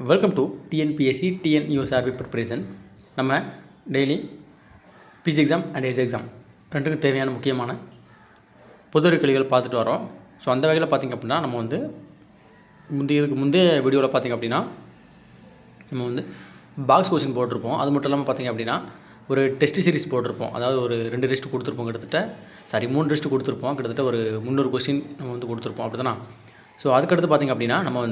Welcome to TNPSC TNUSRB preparation. நம்ம daily PC exam and S exam ரெண்டுக்கும் தேவையான முக்கியமான பொது கேள்விகள் பார்த்துட்டு வரோம். ஸோ அந்த வகையில் பார்த்திங்க அப்படின்னா நம்ம முந்தைய வீடியோவில் பார்த்திங்க அப்படின்னா நம்ம பாக்ஸ் கொஸ்டின் போட்டிருப்போம். அது மட்டும் இல்லாமல் பார்த்திங்க அப்படின்னா ஒரு டெஸ்ட் சீரிஸ் போட்டிருப்போம். அதாவது ஒரு 2 டெஸ்ட் கொடுத்துருப்போம், 3 டெஸ்ட் கொடுத்துருப்போம். கிட்டத்தட்ட ஒரு 300 கொஸ்டின் நம்ம கொடுத்துருப்போம், அப்படி தானே. ஸோ அதுக்கடுத்து பார்த்திங்க அப்படின்னா நம்ம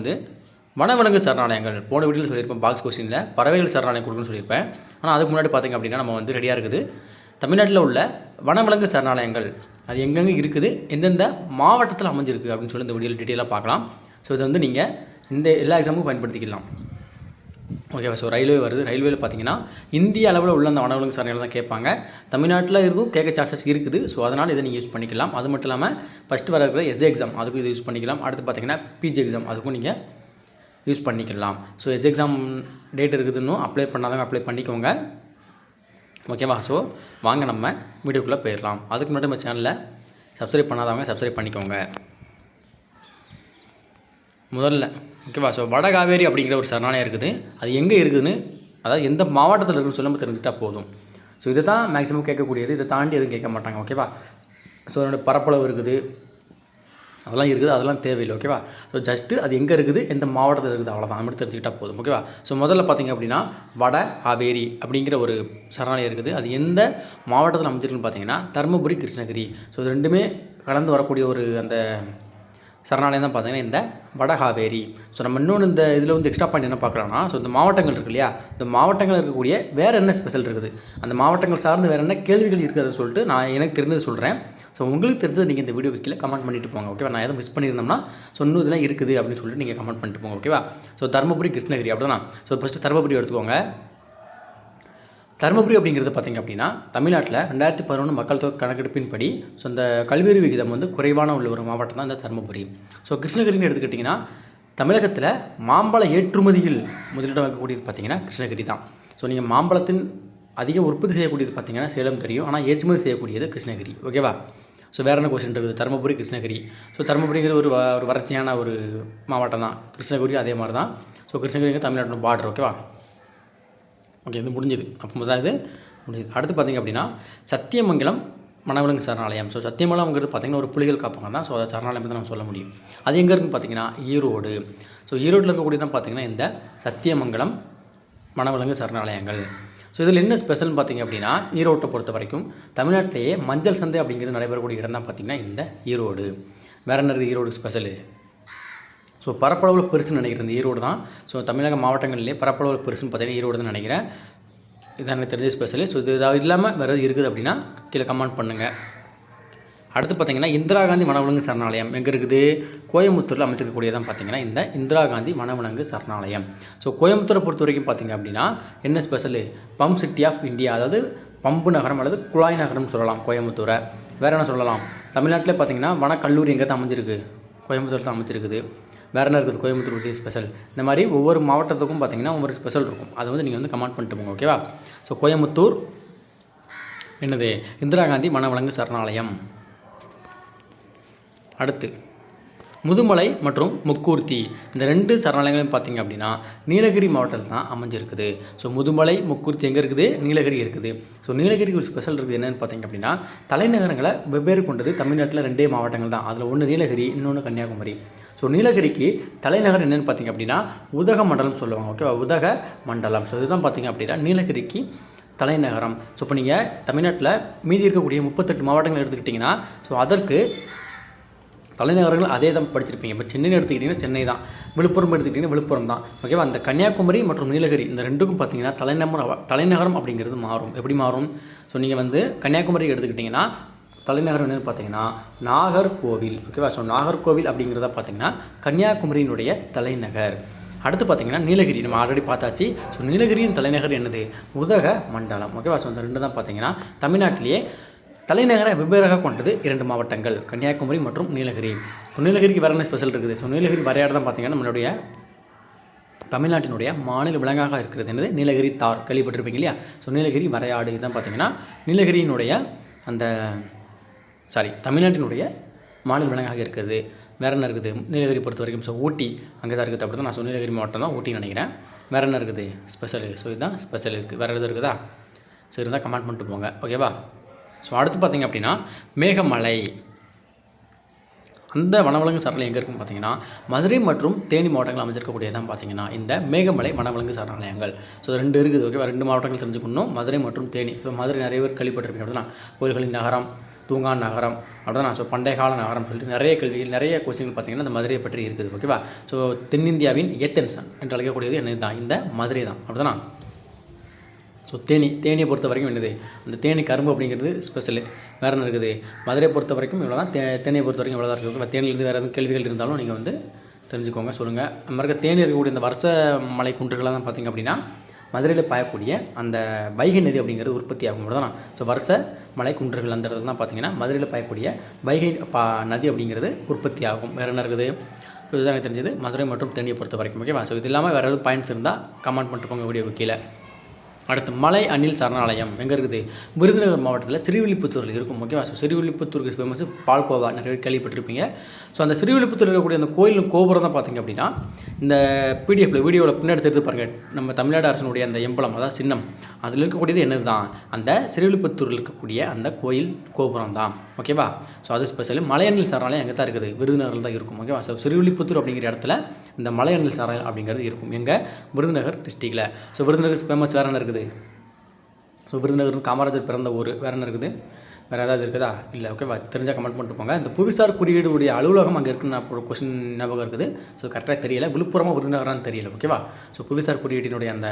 வனவிலங்கு சரணாலயங்கள் போன வீடியோவில் சொல்லியிருப்பேன். பாக்ஸ் கொஸ்டினில் பறவைகள் சரணாலயம் கொடுக்குன்னு சொல்லியிருப்பேன். ஆனால் அதுக்கு முன்னாடி பார்த்திங்க அப்படின்னா நம்ம ரெடியாக இருக்குது தமிழ்நாட்டில் உள்ள வனவிலங்கு சரணாலயங்கள் அது எங்கெங்கே இருக்குது, எந்தெந்த மாவட்டத்தில் அமைஞ்சிருக்கு அப்படின்னு சொல்லி இந்த வீடியோவில் டீட்டெயிலாக பார்க்கலாம். ஸோ இது நீங்கள் இந்த எல்லா எக்ஸாமுக்கும் பயன்படுத்திக்கலாம். ஓகேவா. ஸோ ரயில்வே வருது. ரயில்வேயில் பார்த்தீங்கன்னா இந்திய அளவில் உள்ள அந்த வனவிலங்கு சரணாலயம் தான் கேட்பாங்க. தமிழ்நாட்டில் இருந்தும் கேட்க சான்சஸ் இருக்குது. ஸோ அதனால் இதை நீங்கள் யூஸ் பண்ணிக்கலாம். அது மட்டும் இல்லாமல் ஃபஸ்ட்டு வர இருக்கிற எஸ்ஏ எக்ஸாம் அதுக்கும் இதை யூஸ் பண்ணிக்கலாம். அடுத்து பார்த்தீங்கன்னா பிஜி எக்ஸாம் அதுக்கும் நீங்கள் யூஸ் பண்ணிக்கலாம். ஸோ எஸ் எக்ஸாம் டேட் இருக்குதுன்னு அப்ளை பண்ணாதவங்க அப்ளை பண்ணிக்கோங்க. ஓகேவா. ஸோ வாங்க நம்ம வீடியோக்குள்ளே போயிடலாம். அதுக்கு முன்னாடி நம்ம சேனலில் சப்ஸ்கிரைப் பண்ணாதவங்க சப்ஸ்கிரைப் பண்ணிக்கோங்க முதல்ல. ஓகேவா. ஸோ வடகாவேரி அப்படிங்கிற ஒரு சரணாலயம் இருக்குது. அது எங்கே இருக்குதுன்னு, அதாவது எந்த மாவட்டத்தில் இருக்குதுன்னு சொல்லி நம்ம தெரிஞ்சுக்கிட்டால் போதும். ஸோ இதை தான் மேக்ஸிமம் கேட்கக்கூடியது. இதை தாண்டி எதுவும் கேட்க மாட்டாங்க. ஓகேவா. ஸோ அதோட பரப்பளவு இருக்குது, அதெல்லாம் இருக்குது, அதெல்லாம் தேவையில்லை. ஓகேவா. ஸோ ஜஸ்ட்டு அது எங்கே இருக்குது, எந்த மாவட்டத்தில் இருக்குது, அவ்வளோதான். அப்படி தெரிஞ்சுக்கிட்டால் போதும். ஓகேவா. ஸோ முதல்ல பார்த்திங்க அப்படின்னா வட காவேரி அப்படிங்கிற ஒரு சரணாலயம் இருக்குது. அது எந்த மாவட்டத்தில் அமைச்சிருக்குன்னு பார்த்தீங்கன்னா தருமபுரி, கிருஷ்ணகிரி. ஸோ இது ரெண்டுமே கலந்து வரக்கூடிய ஒரு அந்த சரணாலயம் தான் பார்த்திங்கன்னா இந்த வடகாவேரி. ஸோ நம்ம இன்னொன்று இந்த இதில் எக்ஸ்ட்ரா பாயிண்ட் என்ன பார்க்கலாம்னா, ஸோ இந்த மாவட்டங்கள் இருக்குது இல்லையா, இந்த மாவட்டங்கள் இருக்கக்கூடிய வேறு என்ன ஸ்பெஷல் இருக்குது, அந்த மாவட்டங்கள் சார்ந்து வேறு என்ன கேள்விகள் இருக்குதுன்னு சொல்லிட்டு நான் எனக்கு தெரிஞ்சது சொல்கிறேன். ஸோ உங்களுக்கு தெரிஞ்சது நீங்கள் இந்த வீடியோக்கு கீழே கமெண்ட் பண்ணிட்டு போங்க. ஓகேவா. நான் எதுவும் மிஸ் பண்ணியிருந்தோம்னா ஸோ இன்னும் இதெல்லாம் இருக்குது அப்படின்னு சொல்லிட்டு நீங்கள் கமெண்ட் பண்ணிட்டு போங்க. ஓகேவா. ஸோ தருமபுரி, கிருஷ்ணகிரி அப்படி தான். ஸோ ஃபஸ்ட்டு தருமபுரி எடுத்துக்கோங்க. தருமபுரி அப்படிங்கிறது பார்த்திங்க அப்படின்னா தமிழ்நாட்டில் 2011 மக்கள் தொகை கணக்கெடுப்பின்படி ஸோ இந்த கல்வியறிவு விகிதம் குறைவான உள்ள ஒரு மாவட்டம் தான் இந்த தருமபுரி. ஸோ கிருஷ்ணகிரின்னு எடுத்துக்கிட்டிங்கன்னா தமிழகத்தில் மாம்பழ ஏற்றுமதியில் முதலிடம் வைக்கக்கூடியது பார்த்திங்கன்னா கிருஷ்ணகிரி தான். ஸோ நீங்கள் மாம்பழத்தின் அதிக உற்பத்தி செய்யக்கூடியது பார்த்திங்கன்னா சேலம் தெரியும், ஆனால் ஏற்றுமதி செய்யக்கூடியது கிருஷ்ணகிரி. ஓகேவா. ஸோ வேறு என்ன கொஸ்டின் இருக்குது, தருமபுரி, கிருஷ்ணகிரி. ஸோ தருமபுரிங்கிற ஒரு வறட்சியான ஒரு மாவட்டம் தான். கிருஷ்ணகிரி அதே மாதிரி தான். ஸோ கிருஷ்ணகிரிங்க தமிழ்நாட்டோட பார்டர். ஓகேவா. ஓகே, இது முடிஞ்சுது. அப்போ தான் இது முடியுது. அடுத்து பார்த்திங்க அப்படின்னா சத்தியமங்கலம் வனவிலங்கு சரணாலயம். ஸோ சத்தியமங்கலம்ங்கிறது பார்த்திங்கன்னா ஒரு புலிகள் காப்பகம் தான். ஸோ அதை சரணாலயம் தான் நம்ம சொல்ல முடியும். அது எங்கே இருக்குன்னு பார்த்திங்கன்னா ஈரோடு. ஸோ ஈரோட்டில் இருக்கக்கூடிய தான் பார்த்திங்கன்னா இந்த சத்தியமங்கலம் வனவிலங்கு சரணாலயங்கள். ஸோ இதில் என்ன ஸ்பெஷல்னு பார்த்திங்க அப்படின்னா ஈரோட்டை பொறுத்த வரைக்கும் தமிழ்நாட்டிலேயே மஞ்சள் சந்தை அப்படிங்கிறது நடைபெறக்கூடிய இடம் தான் பார்த்திங்கன்னா இந்த ஈரோடு. வேறு என்ன இருக்குது ஈரோடு ஸ்பெஷலு? ஸோ பரப்பளவில் பெருசுன்னு நினைக்கிறேன் இந்த ஈரோடு தான். ஸோ தமிழக மாவட்டங்கள்லேயே பரப்பளவில் பெருசுன்னு பார்த்தீங்கன்னா ஈரோடு தான் நினைக்கிறேன். இதான் எனக்கு தெரிஞ்ச ஸ்பெஷலு. ஸோ இது இல்லாமல் வேறு எது இருக்குது அப்படின்னா கீழே கமெண்ட் பண்ணுங்கள். அடுத்து பார்த்திங்கன்னா இந்திரா காந்தி வனவிலங்கு சரணாலயம் எங்கே இருக்குது, கோயம்புத்தூரில் அமைச்சிருக்கக்கூடியதான் பார்த்திங்கன்னா இந்த இந்திரா காந்தி வனவிலங்கு சரணாலயம். ஸோ கோயம்புத்தூரை பொறுத்த வரைக்கும் பார்த்திங்க அப்படின்னா என்ன special, pump city of India, அதாவது பம்பு நகரம் அல்லது குழாய் நகரம்னு சொல்லலாம் கோயம்புத்தூரை. வேறு என்ன சொல்லலாம், தமிழ்நாட்டிலே பார்த்திங்கன்னா வனக்கல்லூரி எங்கே தான் அமைஞ்சிருக்கு, கோயம்புத்தூர் தான் அமைச்சிருக்குது. வேறு என்ன இருக்குது கோயம்புத்தூர் ஸ்பெஷல். இந்த மாதிரி ஒவ்வொரு மாவட்டத்துக்கும் பார்த்திங்கன்னா ஒவ்வொரு ஸ்பெஷல் இருக்கும். அதை நீங்கள் கமெண்ட் பண்ணிட்டு போங்க. ஓகேவா. ஸோ கோயம்புத்தூர் என்னது, இந்திரா காந்தி வனவிலங்கு சரணாலயம். அடுத்து முதுமலை மற்றும் முக்கூர்த்தி, இந்த 2 சரணாலயங்களையும் பார்த்திங்க அப்படின்னா நீலகிரி மாவட்டத்தில் தான் அமைஞ்சிருக்குது. ஸோ முதுமலை, முக்கூர்த்தி எங்கே இருக்குது, நீலகிரி இருக்குது. ஸோ நீலகிரிக்கு ஒரு ஸ்பெஷல் இருக்குது. என்னென்னு பார்த்திங்க அப்படின்னா தலைநகரங்களை வெவ்வேறு கொண்டது தமிழ்நாட்டில் 2 மாவட்டங்கள் தான். அதில் ஒன்று நீலகிரி, இன்னொன்று கன்னியாகுமரி. ஸோ நீலகிரிக்கு தலைநகர் என்னென்னு பார்த்திங்க அப்படின்னா உதகமண்டலம் சொல்லுவாங்க. ஓகேவா. உதகமண்டலம். ஸோ இதுதான் பார்த்திங்க அப்படின்னா நீலகிரிக்கு தலைநகரம். ஸோ இப்போ நீங்கள் தமிழ்நாட்டில் மீதி இருக்கக்கூடிய 38 மாவட்டங்கள் எடுத்துக்கிட்டிங்கன்னா ஸோ அதற்கு தலைநகரங்கள் அதே தான் படிச்சிருப்பீங்க. இப்போ சென்னைன்னு எடுத்துக்கிட்டிங்கன்னா சென்னை தான், விழுப்புரம் எடுத்துக்கிட்டிங்கன்னா விழுப்புரம் தான். ஓகேவா. அந்த கன்னியாகுமரி மற்றும் நீலகிரி இந்த ரெண்டுக்கும் பார்த்திங்கன்னா தலைநகரம் அப்படிங்கிறது மாறும். எப்படி மாறும், ஸோ நீங்கள் கன்னியாகுமரி எடுத்துக்கிட்டிங்கன்னா தலைநகரம் என்னென்னு பார்த்தீங்கன்னா நாகர்கோவில். ஓகேவா. ஸோ நாகர்கோவில் அப்படிங்கிறத பார்த்திங்கன்னா கன்னியாகுமரியினுடைய தலைநகர். அடுத்து பார்த்திங்கன்னா நீலகிரி நம்ம ஆல்ரெடி பார்த்தாச்சு. ஸோ நீலகிரியின் தலைநகர் என்னது, உதகமண்டலம். ஓகேவா. ஸோ இந்த 2 தான் பார்த்திங்கன்னா தமிழ்நாட்டிலேயே தலைநகரை வெவ்வேறாக கொண்டது 2 மாவட்டங்கள், கன்னியாகுமரி மற்றும் நீலகிரி. ஸோ நீலகிரிக்கு வேறு என்ன ஸ்பெஷல் இருக்குது, ஸோ நீலகிரி வரையாடு தான் பார்த்திங்கன்னா நம்மளுடைய தமிழ்நாட்டினுடைய மாநில விலங்காக இருக்கிறது என்னது நீலகிரி தார், கேள்விப்பட்டிருப்பீங்க இல்லையா. ஸோ நீலகிரி வரையாடு இதுதான் பார்த்திங்கன்னா நீலகிரியினுடைய தமிழ்நாட்டினுடைய மாநில விலங்காக இருக்கிறது. வேறு என்ன இருக்குது நீலகிரி பொறுத்த வரைக்கும்? ஸோ ஊட்டி அங்கே தான் இருக்குது. அப்படி தான் நான் சொன்ன நீலகிரி மாவட்டம் தான் ஊட்டின்னு நினைக்கிறேன். வேறு என்ன இருக்குது ஸ்பெஷலு? ஸோ இதுதான் ஸ்பெஷல் இருக்குது. வேறு எதுவும் இருக்குதா? ஸோ இருந்தால் கமெண்ட் பண்ணிட்டு போங்க, ஓகேவா? ஸோ அடுத்து பார்த்திங்க அப்படின்னா மேகமலை. அந்த வனவிலங்கு சரணாலயம் எங்கே இருக்குன்னு பார்த்தீங்கன்னா மதுரை மற்றும் தேனி மாவட்டங்கள் அமைச்சிருக்கக்கூடியதான் பார்த்தீங்கன்னா இந்த மேகமலை வனவிலங்கு சரணாலயங்கள். ஸோ 2 இருக்குது, ஓகேவா? 2 மாவட்டங்கள் தெரிஞ்சுக்கணும், மதுரை மற்றும் தேனி. ஸோ மதுரை நிறைய பேர் கேள்விப்பட்டிருப்பீங்க அப்படின்னா, கோயில்களின் நகரம், தூங்கான் நகரம் அப்படின்னா. ஸோ பண்டைய கால நகரம் சொல்லிட்டு நிறைய கேள்விகள், நிறைய கொஸ்டின்கள் பார்த்தீங்கன்னா இந்த மதுரையை பற்றி இருக்குது, ஓகேவா? ஸோ தென்னிந்தியாவின் ஏத்தென்ஸ் என்று அழைக்கக்கூடியது என்னது தான்? இந்த மதுரை தான், அப்படிதானா? ஸோ தேனியை பொறுத்த வரைக்கும் என்னது? அந்த தேனி கரும்பு அப்படிங்கிறது ஸ்பெஷலு. வேறு என்ன இருக்குது? மதுரையை பொறுத்த வரைக்கும் இவ்வளோ தான். தேனியை பொறுத்த வரைக்கும் இவ்வளோ தான் இருக்குது. தேனியிலேருந்து வேறு எதுவும் கேள்விகள் இருந்தாலும் நீங்கள் வந்து தெரிஞ்சுக்கோங்க, சொல்லுங்கள். நம்ம இருக்க தேனி இருக்கக்கூடிய இந்த வருஷ மலை குன்றுகளாக தான் பார்த்திங்க அப்படின்னா மதுரையில் பாயக்கூடிய அந்த வைகை நதி அப்படிங்கிறது உற்பத்தி ஆகும் தான். ஸோ வருஷ மலை குன்றுகள் அந்த இடத்துல தான் பார்த்திங்கன்னா மதுரையில் பாயக்கூடிய வைகை நதி அப்படிங்கிறது உற்பத்தி ஆகும். வேறு என்ன இருக்குது? இதுதான் எனக்கு தெரிஞ்சது மதுரை மற்றும் தேனியை பொறுத்த வரைக்கும், ஓகேவா? ஸோ இது இல்லாமல் வேறு எதுவும் பாயிண்ட்ஸ் இருந்தால் கமெண்ட் பண்ணிட்டு போங்க வீடியோக்கு கீழே. அடுத்து மலை அணில் சரணாலயம் எங்கே இருக்குது? விருதுநகர் மாவட்டத்தில் ஸ்ரீவில்லிபுத்தூரில் இருக்கும், ஓகேவா? ஸோ ஸ்ரீவில்லிபுத்தூருக்கு ஃபேமஸ் பால்கோவா, நிறைய பேர் கேள்விப்பட்டிருப்பீங்க. ஸோ அந்த ஸ்ரீவில்லிபுத்தூர் இருக்கக்கூடிய அந்த கோயிலும் கோபுரம் தான் பார்த்திங்க அப்படின்னா இந்த பிடிஎஃப்பில் வீடியோவில் பின்னாடி தெரிந்து பாருங்கள், நம்ம தமிழ்நாடு அரசனுடைய அந்த எம்பளம், அதாவது சின்னம், அதில் இருக்கக்கூடியது என்னது தான்? அந்த ஸ்ரீவில்லிபுத்தூரில் இருக்கக்கூடிய அந்த கோயில் கோபுரம் தான், ஓகேவா? ஸோ அது ஸ்பெஷல். மலையணில் சரணாலயம் எங்கே தான் இருக்குது? விருதுநகரில் தான் இருக்கும், ஓகேவா? ஸோ ஸ்ரீவில்லிபுத்தூர் அப்படிங்கிற இடத்துல இந்த மலையணில் சரணாலயம் அப்படிங்கிறது இருக்கும். எங்கே? விருதுநகர் டிஸ்ட்ரிக்டில். So Virudhunagar famous. வேறு என்ன இருக்குது? ஸோ விருதுநகர் காமராஜர் பிறந்த ஊர். வேறு என்ன இருக்குது? வேறு ஏதாவது இருக்குதா? இல்லை, ஓகேவா? தெரிஞ்சால் கமெண்ட் பண்ணிட்டு போங்க. இந்த புவிசார் குறியீடுடைய அலுவலகம் அங்கே இருக்குன்னு ஒரு கொஸ்டின் ஞாபகம் இருக்குது. ஸோ கரெக்டாக தெரியல, விழுப்புரமாக விருதுநகரான்னு தெரியல, ஓகேவா? ஸோ புவிசார் குறியீட்டினுடைய அந்த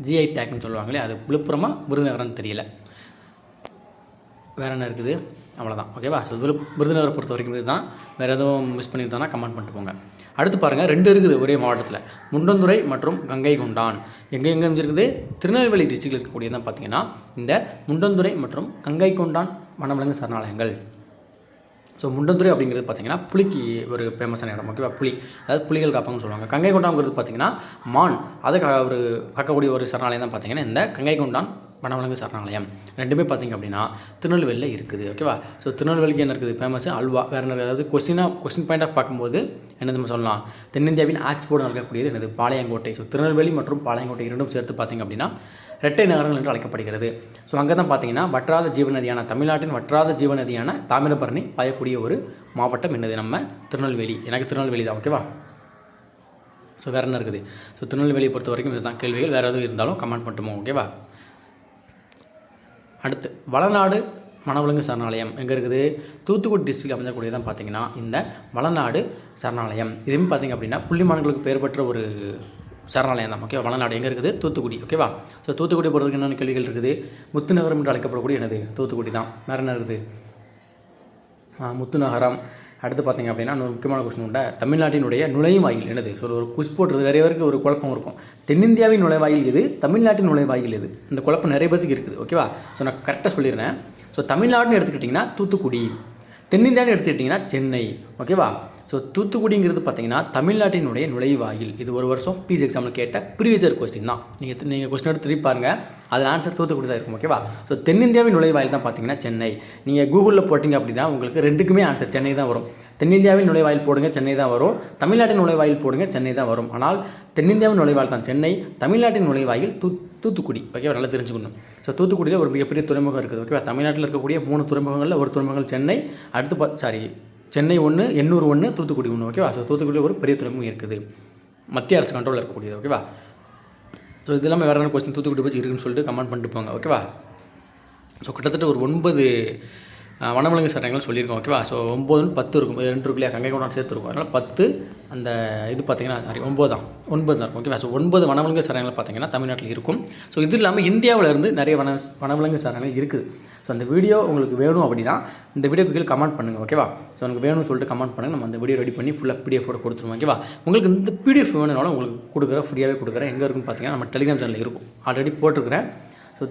ஜிஐ டேக்னு சொல்லுவாங்களே, அது விழுப்புரமாக விருதுநகரான்னு தெரியல. வேறு என்ன இருக்குது? அவ்வளோதான், ஓகேவா? ஸோ விருதுநகரை பொறுத்த வரைக்கும் இது தான். வேறு எதுவும் மிஸ் பண்ணியிருந்தோன்னா கமெண்ட் பண்ணிட்டு போங்க. அடுத்து பாருங்கள், 2 இருக்குது ஒரே மாவட்டத்தில், முண்டந்துறை மற்றும் கங்கை கொண்டான். எங்கே இருக்குது? திருநெல்வேலி டிஸ்ட்ரிக்டில் இருக்கக்கூடியதான் பார்த்தீங்கன்னா இந்த முண்டந்துறை மற்றும் கங்கை கொண்டான் வனவிலங்கு சரணாலயங்கள். ஸோ முண்டந்துறை அப்படிங்கிறது பார்த்திங்கன்னா புலிக்கு ஒரு ஃபேமஸான இடம், ஓகேவா? புலி, அதாவது புலிகள் காப்பாங்கன்னு சொல்லுவாங்க. கங்கை கொண்டாங்கிறது பார்த்திங்கன்னா மான், அதை ஒரு காக்கக்கூடிய ஒரு சரணாலயம் தான் பார்த்திங்கன்னா இந்த கங்கை கொண்டான் வனவிலங்கு சரணாலயம். 2மே பார்த்திங்க அப்படின்னா திருநெல்வேலியில் இருக்குது, ஓகேவா? ஸோ திருநெல்வேலிக்கு என்ன இருக்குது ஃபேமஸ்? அல்வா. வேறு என்ன? அதாவது கொஸ்டின் பாயிண்டாக பார்க்கும்போது என்ன நம்ம சொல்லலாம்? தென்னிந்தியாவின் ஆக்ஸ்போர்ட் இருக்கக்கூடியது என்னது? பாளையங்கோட்டை. ஸோ திருநெல்வேலி மற்றும் பாளையங்கோட்டை 2ம் சேர்த்து பார்த்திங்க அப்படின்னா இரட்டை நகரங்கள் என்று அழைக்கப்படுகிறது. ஸோ அங்கே தான் பார்த்தீங்கன்னா வற்றாத ஜீவநதியான தமிழ்நாட்டின் வற்றாத ஜீவநதியான தாமிரபரணி பாயக்கூடிய ஒரு மாவட்டம் என்னது? நம்ம திருநெல்வேலி. எனக்கு திருநெல்வேலி தான், ஓகேவா? ஸோ வேறு என்ன இருக்குது? ஸோ திருநெல்வேலியை பொறுத்த வரைக்கும் இதுதான் கேள்விகள். வேறு எதுவும் இருந்தாலும் கமெண்ட் பண்ணுமோ, ஓகேவா? அடுத்து வளநாடு வனவிலங்கு சரணாலயம் எங்கே இருக்குது? தூத்துக்குடி டிஸ்ட்ரிக்ட் அமைஞ்சக்கூடியதான் பார்த்தீங்கன்னா இந்த வளநாடு சரணாலயம். இதுவும் பார்த்திங்க அப்படின்னா புள்ளிமான்களுக்கு பெயர் பெற்ற ஒரு சரணாலயம் தான், ஓகேவா? வளநாடு எங்கே இருக்குது? தூத்துக்குடி, ஓகேவா? ஸோ தூத்துக்குடி போகிறதுக்கு என்னென்ன கேள்விகள் இருக்குது? முத்துநகரம் என்று அழைக்கப்படக்கூடிய என்னது? தூத்துக்குடி தான். வேறு என்ன இருக்குது? முத்துநகரம். அடுத்து பார்த்திங்க அப்படின்னா ஒரு முக்கியமான கொஸ்டின் உண்டா, தமிழ்நாட்டினுடைய நுழைவாயில் என்னது? ஸோ ஒரு குஸ் போட்டுறது நிறைய பேருக்கு ஒரு குழப்பம் இருக்கும். தென்னிந்தியாவின் நுழைவாயில் எது? தமிழ்நாட்டின் நுழைவாயில் எது? இந்த குழப்பம் நிறைய பேருக்கு இருக்குது, ஓகேவா? ஸோ நான் கரெக்டாக சொல்லிடுறேன். ஸோ தமிழ்நாடுன்னு எடுத்துக்கிட்டிங்கன்னா தூத்துக்குடி, தென்னிந்தியான்னு எடுத்துக்கிட்டிங்கன்னா சென்னை, ஓகேவா? ஸோ தூத்துக்குடிங்கிறது பார்த்திங்கன்னா தமிழ்நாட்டினுடைய நுழைவாயில். இது ஒரு வருஷம் பிசி எக்ஸாமில் கேட்ட ப்ரீவியஸ் இயர் கொஸ்டின் தான். நீங்கள் கொஸ்டின் எடுத்து திருப்பி பாருங்கள், அதில் ஆன்சர் தூத்துக்குடி தான் இருக்கும், ஓகேவா? ஸோ தென்னிந்தியாவின் நுழைவாயில் தான் பார்த்திங்கன்னா சென்னை. நீங்கள் கூகுளில் போட்டிங்க அப்படின்னா உங்களுக்கு 2க்குமே ஆன்சர் சென்னை தான் வரும். தென்னிந்தியாவின் நுழைவாயில் போடுங்க, சென்னை தான் வரும். தமிழ்நாட்டின் நுழைவாயில் போடுங்க, சென்னை தான் வரும். ஆனால் தென்னிந்தியாவின் நுழைவாயில் தான் சென்னை, தமிழ்நாட்டின் நுழைவாயில் தூத்துக்குடி, ஓகேவா? நல்லா தெரிஞ்சுக்கணும். ஸோ தூத்துக்குடியில் ஒரு மிகப்பெரிய துறைமுகம் இருக்குது, ஓகேவா? தமிழ்நாட்டில் இருக்கக்கூடிய 3 துறைமுகங்களில் ஒரு துறைமுகம் சென்னை, அடுத்து சென்னை 1, எண்ணூர் 1, தூத்துக்குடி 1, ஓகேவா? ஸோ தூத்துக்குடியில் ஒரு பெரிய துறைமுகம் இருக்குது, மத்திய அரசு கண்ட்ரோலில் இருக்கக்கூடியது, ஓகேவா? ஸோ இது எல்லாமே வேறு என்ன கொஸ்டின் தூத்துக்குடி பற்றி இருக்குன்னு சொல்லிட்டு கமெண்ட் பண்ணிட்டு போங்க, ஓகேவா? ஸோ கிட்டத்தட்ட ஒரு 9 வனவிலங்கு சரணங்கள் சொல்லியிருக்கோம், ஓகேவா? ஸோ 9 10 இருக்கும், 2 இருக்குல்லையா, கங்கை கொண்டான் சேர்த்து இருக்கும். அதனால் 10 அந்த இது பார்த்திங்கன்னா 9 தான் இருக்கும், ஓகேவா? ஸோ 9 வனவிலங்கு சரணங்கள் பார்த்திங்கன்னா தமிழ்நாட்டில் இருக்கும். ஸோ இது இல்லாமல் இந்தியாவிலேருந்து நிறைய வனவிலங்கு சரணங்கள் இருக்குது. ஸோ அந்த வீடியோ உங்களுக்கு வேணும் அப்படின்னா இந்த வீடியோக்கு கீழே கமெண்ட் பண்ணுங்கள், ஓகேவா? ஸோ எனக்கு வேணும்னு சொல்லிட்டு கமெண்ட் பண்ணுங்கள், நம்ம அந்த வீடியோ ரெடி பண்ணி ஃபுல்லாக பிடிஎஃபோட கொடுத்துருவோம், ஓகேவா? உங்களுக்கு இந்த பிடிஎஃப் வேணும்னாலும் உங்களுக்கு ஃப்ரீயாகவே கொடுக்குறேன். எங்கே இருக்குன்னு பார்த்தீங்கன்னா நம்ம டெலிகிராம் சேனலில் இருக்கும், ஆல்ரெடி போட்டிருக்கிறேன். ஸோ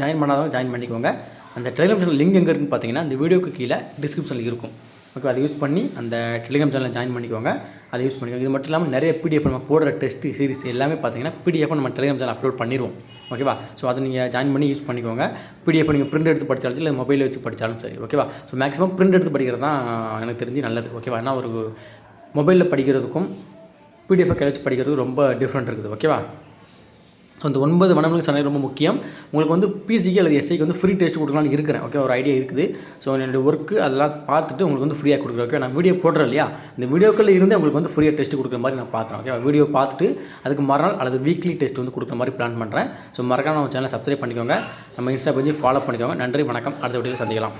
ஜாயின் பண்ணாதவங்க ஜாயின் பண்ணிக்கோங்க. அந்த டெலிகிராம் சேனல் லிங்க் எங்கே இருக்குன்னு பார்த்தீங்கன்னா இந்த வீடியோக்கு கீழே டிஸ்கிரிப்ஷனில் இருக்கும், ஓகே? அதை யூஸ் பண்ணி அந்த டெலிகிராம் சேனலில் ஜாயின் பண்ணிக்கோங்க, அதை யூஸ் பண்ணிக்கோங்க. இது மட்டும் இல்லாமல் நிறைய பிடிஎஃப் நம்ம போடுற டெஸ்ட் சீரிஸ் எல்லாமே பார்த்தீங்கன்னா பிடிஎஃப் நம்ம டெலிகிராம் சேனல் அப்லோட் பண்ணிடுவோம். ஓகேவா. ஸோ அதை நீங்கள் ஜாயின் பண்ணி யூஸ் பண்ணிக்கோங்க. பிடிஎஃப் நீங்கள் பிரிண்ட் எடுத்து படித்தாலும் இல்லை மொபைலில் வச்சு படித்தாலும் சரி. ஓகேவா. ஸோ மேக்ஸிமம் பிரிண்ட் எடுத்து படிக்கிறது தான் எனக்கு தெரிஞ்சு நல்லது. ஓகேவா. ஏன்னா ஒரு மொபைலில் படிக்கிறதுக்கும் பிடிஎஃபை கையில் வச்சு படிக்கிறதுக்கு ரொம்ப டிஃப்ரெண்ட் இருக்குது. ஓகேவா. ஸோ இந்த 9 வனவிலங்கு சரணாலயம் ரொம்ப முக்கியம். உங்களுக்கு வந்து பிசிக்கு அல்லது எஸ்ஐக்கு வந்து ஃப்ரீ டெஸ்ட் கொடுக்கலான்னு இருக்கிறேன். ஓகே, ஒரு ஐடியா இருக்குது. ஸோ என்னுடைய ஒர்க்கு அதெல்லாம் பார்த்துட்டு உங்களுக்கு வந்து ஃப்ரீயாக கொடுக்குறேன். ஓகே, நான் வீடியோ போடுறேன் இல்லையா, இந்த வீடியோக்களில் இருந்து உங்களுக்கு வந்து ஃப்ரீயாக டெஸ்ட் கொடுக்குற மாதிரி நான் பார்க்குறேன். ஓகே, வீடியோ பார்த்துட்டு அதுக்கு மறுநாள் அல்லது வீக்லி டெஸ்ட் வந்து கொடுக்குற மாதிரி பிளான் பண்ணுறேன். ஸோ மறக்காம நம்ம சேனலை சப்ஸ்கிரைப் பண்ணிக்கோங்க. நம்ம இன்ஸ்டா பேஜ் ஃபாலோ பண்ணிக்கோங்க. நன்றி, வணக்கம். அடுத்த வீடியோவில் சந்திக்கலாம்.